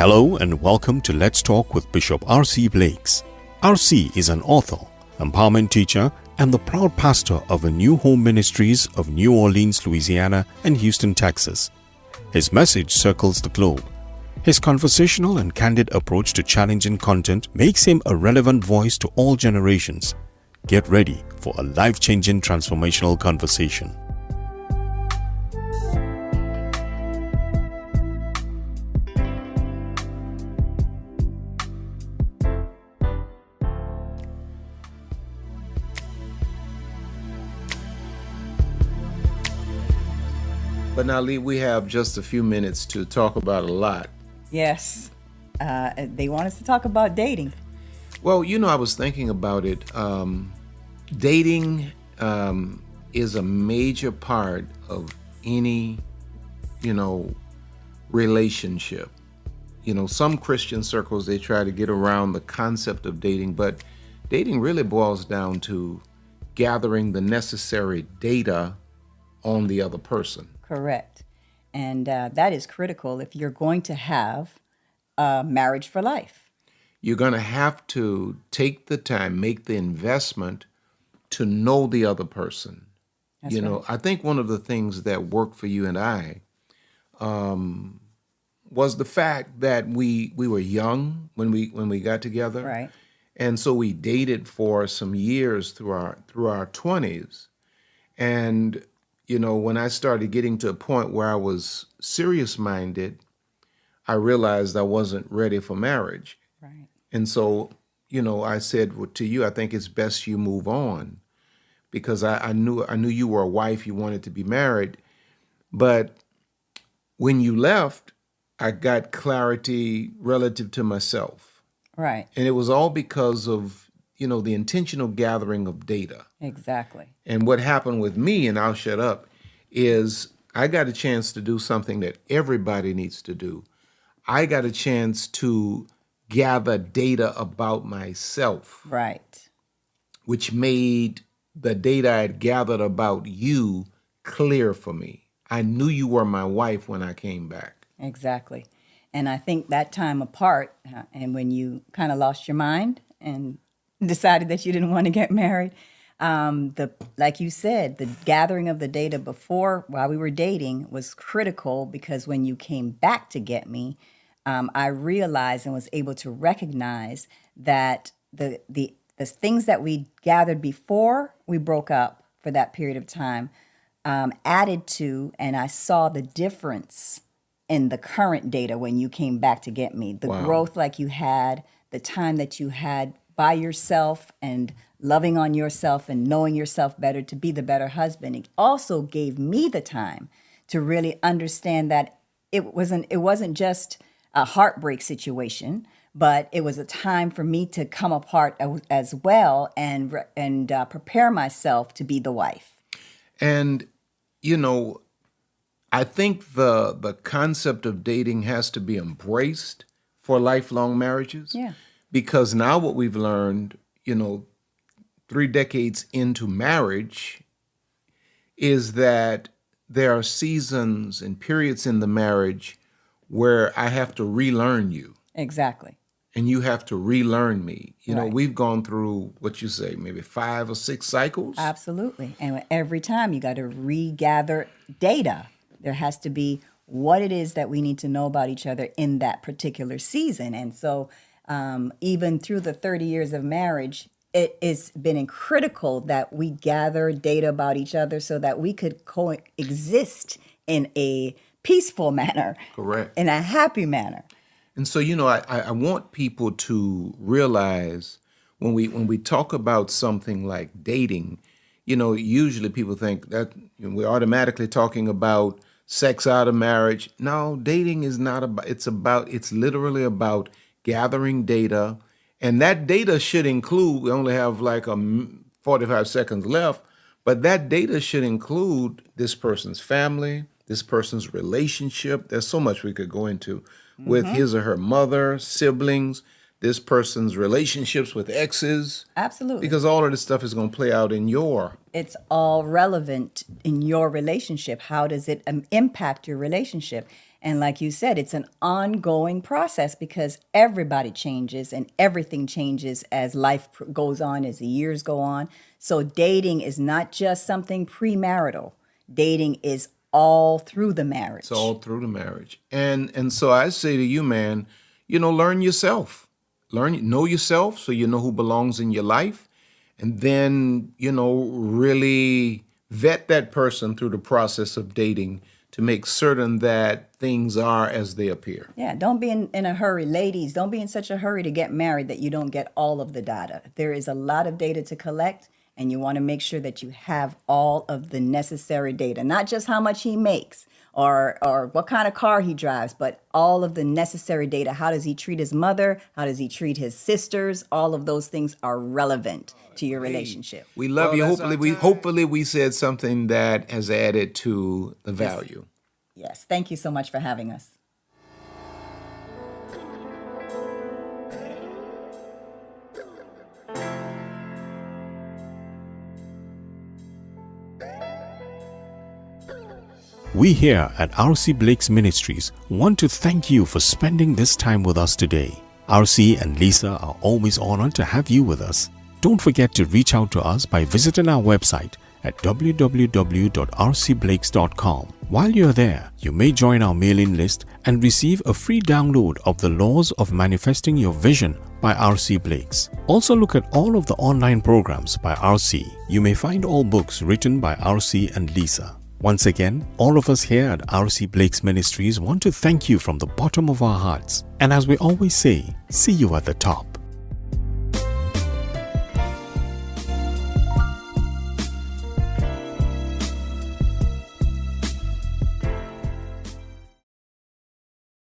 Hello and welcome to Let's Talk with Bishop R.C. Blakes. R.C. is an author, empowerment teacher, and the proud pastor of the New Home Ministries of New Orleans, Louisiana, and Houston, Texas. His message circles the globe. His conversational and candid approach to challenging content makes him a relevant voice to all generations. Get ready for a life-changing transformational conversation. But now, Lee, we have just a few minutes to talk about a lot. Yes. They want us to talk about dating. Well, I was thinking about it. Dating is a major part of any, relationship. Some Christian circles, they try to get around the concept of dating, but dating really boils down to gathering the necessary data on the other person. Correct. And that is critical if you're going to have a marriage for life. You're going to have to take the time, make the investment to know the other person. That's right. I think one of the things that worked for you and I was the fact that we were young when we got together. Right. And so we dated for some years through our 20s. And when I started getting to a point where I was serious-minded, I realized I wasn't ready for marriage. Right. And so, I said to you, I think it's best you move on, because I knew you were a wife, you wanted to be married. But when you left, I got clarity relative to myself. Right. And it was all because of, the intentional gathering of data. Exactly. And what happened with me, and I'll shut up, is I got a chance to do something that everybody needs to do. I got a chance to gather data about myself. Right. Which made the data I had gathered about you clear for me. I knew you were my wife when I came back. Exactly. And I think that time apart, and when you kind of lost your mind and decided that you didn't want to get married, like you said, the gathering of the data before, while we were dating, was critical, because when you came back to get me, I realized and was able to recognize that the things that we gathered before we broke up for that period of time added to, and I saw the difference in the current data when you came back to get me. The Wow. growth like you had, the time that you had by yourself and loving on yourself and knowing yourself better to be the better husband. It also gave me the time to really understand that it wasn't just a heartbreak situation, but it was a time for me to come apart as well and prepare myself to be the wife. And, I think the concept of dating has to be embraced for lifelong marriages. Yeah. Because now what we've learned, 3 decades into marriage, is that there are seasons and periods in the marriage where I have to relearn you. Exactly. And you have to relearn me. Right. We've gone through, what you say, maybe 5 or 6 cycles. Absolutely. And every time you got to regather data. There has to be what it is that we need to know about each other in that particular season. And so even through the 30 years of marriage, it's been critical that we gather data about each other so that we could coexist in a peaceful manner. Correct. In a happy manner. And so, I want people to realize when we talk about something like dating, usually people think that we're automatically talking about sex out of marriage. No, dating is not about, it's literally about gathering data. And that data should include, we only have like 45 seconds left, but that data should include this person's family, this person's relationship. There's so much we could go into with his or her mother, siblings, this person's relationships with exes. Absolutely. Because all of this stuff is going to play out in your. It's all relevant in your relationship. How does it impact your relationship? And like you said, it's an ongoing process because everybody changes and everything changes as life goes on, as the years go on. So dating is not just something premarital. Dating is all through the marriage. It's all through the marriage. And so I say to you, man, learn yourself. Know yourself so you know who belongs in your life. And then, really vet that person through the process of dating to make certain that things are as they appear. Yeah, don't be in a hurry. Ladies, don't be in such a hurry to get married that you don't get all of the data. There is a lot of data to collect, and you want to make sure that you have all of the necessary data, not just how much he makes or what kind of car he drives, but all of the necessary data. How does he treat his mother? How does he treat his sisters? All of those things are relevant to your relationship. We love you. Hopefully we said something that has added to the value. Yes. Thank you so much for having us. We here at RC Blakes Ministries want to thank you for spending this time with us today. RC and Lisa are always honored to have you with us. Don't forget to reach out to us by visiting our website at www.rcblakes.com. While you're there, you may join our mailing list and receive a free download of The Laws of Manifesting Your Vision by RC Blakes. Also look at all of the online programs by RC. You may find all books written by RC and Lisa. Once again, all of us here at RC Blakes Ministries want to thank you from the bottom of our hearts. And as we always say, see you at the top.